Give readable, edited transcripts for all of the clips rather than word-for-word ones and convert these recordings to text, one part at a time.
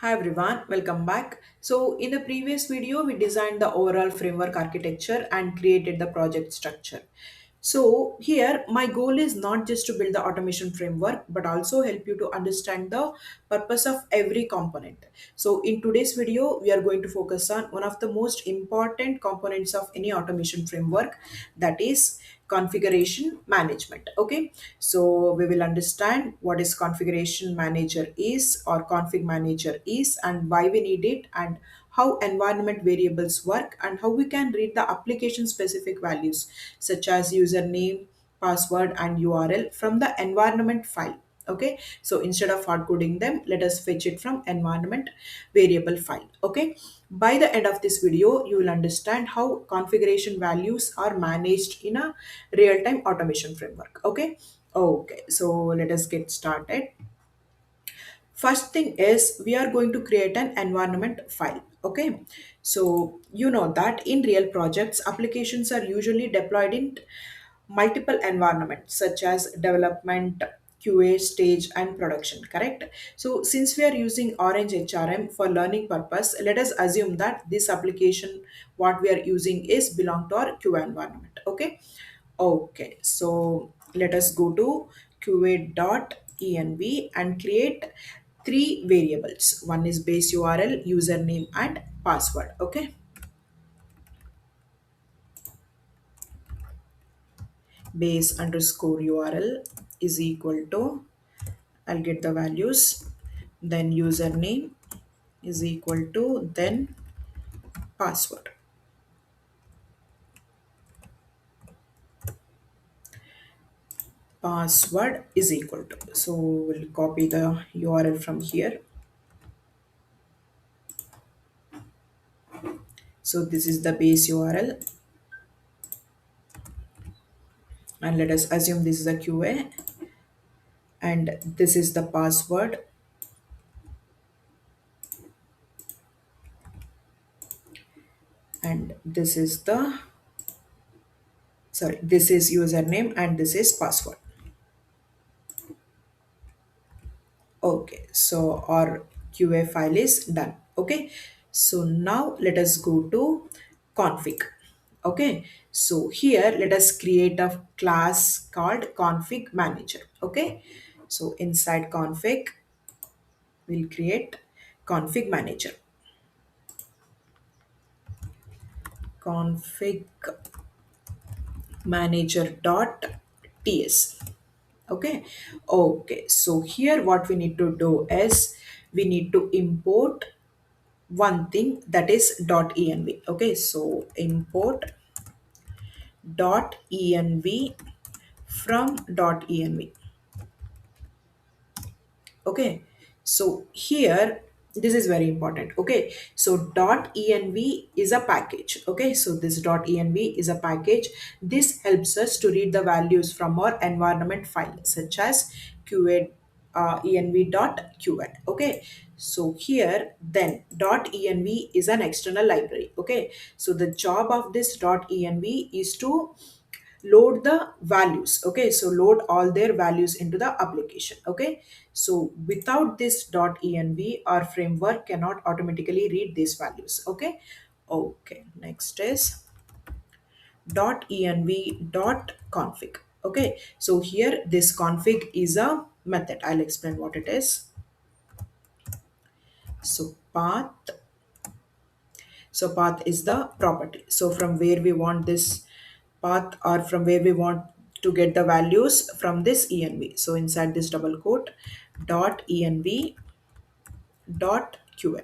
Hi everyone, welcome back. So in the previous video, we designed the overall framework architecture and created the project structure. So here, my goal is not just to build the automation framework, but also help you to understand the purpose of every component. So in today's video, we are going to focus on one of the most important components of any automation framework, that is configuration management. Okay, so we will understand what is configuration manager is or config manager is and why we need it and how environment variables work and how we can read the application specific values such as username, password and URL from the environment file. Okay, so instead of hard coding them, let us fetch it from environment variable file. Okay, by the end of this video, you will understand how configuration values are managed in a real-time automation framework. Okay, so let us get started. First thing is we are going to create an environment file. Okay, so you know that in real projects, applications are usually deployed in multiple environments such as development, QA stage and production, correct? So since we are using Orange HRM for learning purpose, let us assume that this application what we are using is belong to our QA environment. Okay, so let us go to qa.env and create three variables. One is base URL, username, and password. Okay, base underscore URL is equal to, I'll get the values, then username is equal to, then password. Password is equal to. So we'll copy the URL from here. So this is the base URL and let us assume this is a QA and this is the password and this is the this is username and this is password. Okay, so our QA file is done. Okay, so now let us go to config. Okay, so here let us create a class called config manager. Okay, so inside config we'll create config manager. Config manager.ts. Okay, so here what we need to do is we need to import one thing, that is .env. Okay, so import .env from .env. Okay, so here this is very important. Okay, so .env is a package. Okay, so this .env is a package. This helps us to read the values from our environment file such as qa env.qn. Okay, so here then .env is an external library. Okay, so the job of this .env is to load the values. Okay, so load all their values into the application. Okay, so without this .env our framework cannot automatically read these values. Okay, next is .env.config. Okay, so here this config is a method. I'll explain what it is. So path is the property. So from where we want this path or from where we want to get the values from this env. So inside this double quote .env dot qa.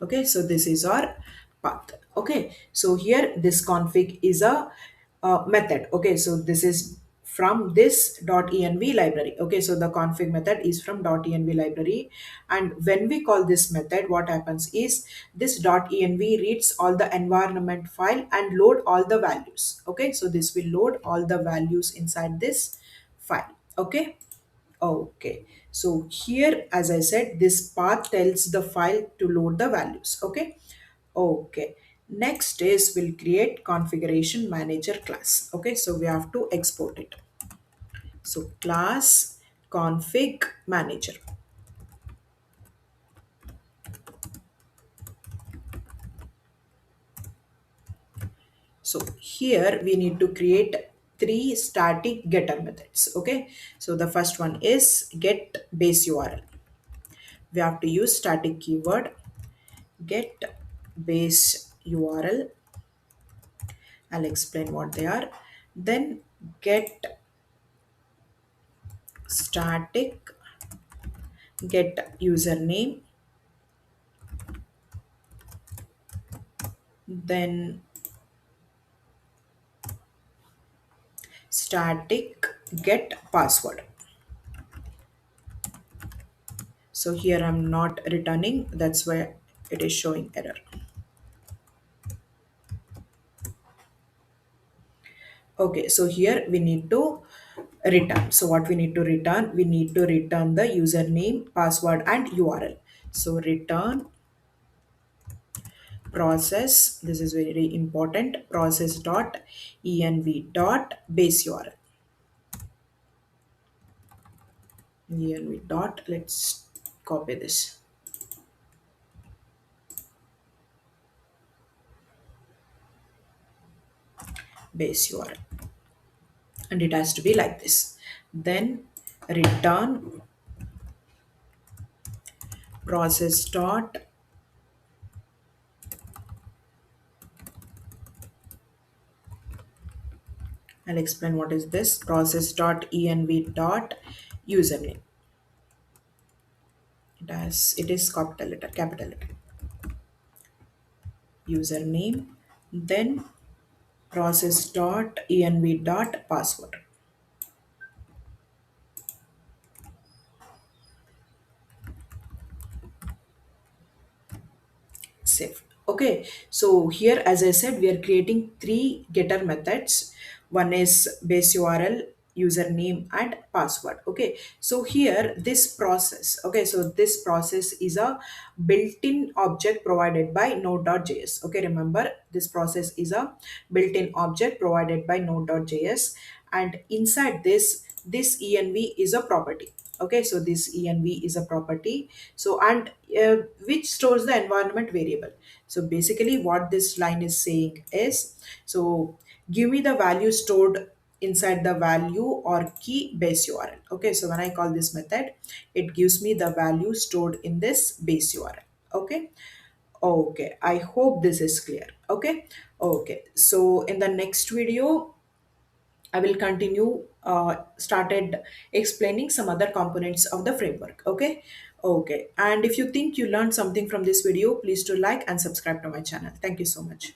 Okay, so this is our path. Okay, so here this config is a method. Okay, so this is from this .env library. Okay, so the config method is from .env library, and when we call this method, what happens is this .env reads all the environment file and load all the values. Okay, so this will load all the values inside this file. Okay, so here, as I said, this path tells the file to load the values. Okay. Next is we'll create configuration manager class. Okay, so we have to export it. So class config manager. here we need to create three static getter methods. Okay, so the first one is get base URL. We have to use static keyword get base URL. I'll explain what they are. Then get static get username, then static get password. So here I'm not returning, that's why it is showing error. Okay, so here we need to return. So what we need to return? We need to return the username, password, and URL. So return process, this is very important, process dot env dot base URL. Env dot, let's copy this. Base URL. And it has to be like this. Then return process dot, I'll explain what is this, process dot env dot username. It is capital letter username, then process dot env dot password. Save. Okay, so here as I said, we are creating three getter methods. One is base URL, username, and password. Okay, so here this process, okay, so this process is a built-in object provided by Node.js. Okay, remember this process is a built-in object provided by Node.js, and inside this env is a property. Okay, so this env is a property, so and which stores the environment variable. So basically what this line is saying is, so give me the value stored inside the value or key base URL. Okay, so when I call this method, it gives me the value stored in this base URL. Okay, okay, I hope this is clear. Okay, okay, so in the next video I will continue started explaining some other components of the framework. Okay. Okay. And if you think you learned something from this video, please do like and subscribe to my channel. Thank you so much.